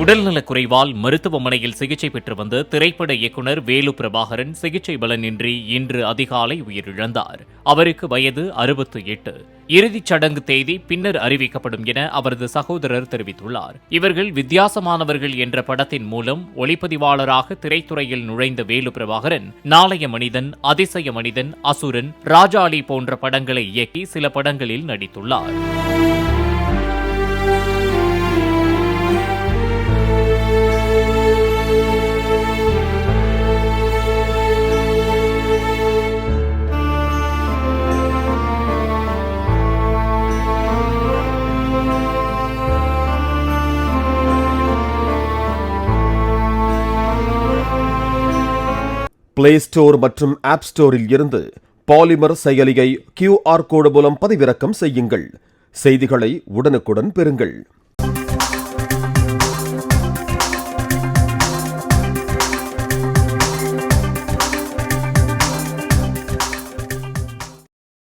உடல்நலக் குறைவால் மருத்துவமனையில் சிகிச்சை பெற்று வந்த திரைப்பட இயக்குநர் வேலு பிரபாகரன் சிகிச்சை பலனின்றி இன்று அதிகாலை உயிரிழந்தார். அவருக்கு வயது 68. இறுதிச் சடங்கு தேதி பின்னர் அறிவிக்கப்படும் என அவரது சகோதரர் தெரிவித்துள்ளார். இவர்கள் வித்தியாசமானவர்கள் என்ற படத்தின் மூலம் ஒளிப்பதிவாளராக திரைத்துறையில் நுழைந்த வேலு பிரபாகரன் நாளைய மனிதன், அதிசய மனிதன், அசுரன், ராஜாளி போன்ற படங்களை இயக்கி சில படங்களில் நடித்துள்ளார். பிளே ஸ்டோர் மற்றும் ஆப் ஸ்டோரில் இருந்து பாலிமர் செயலியை QR கோடு மூலம் பதிவிறக்கம் செய்யுங்கள். செய்திகளை உடனுக்குடன் பெறுங்கள்.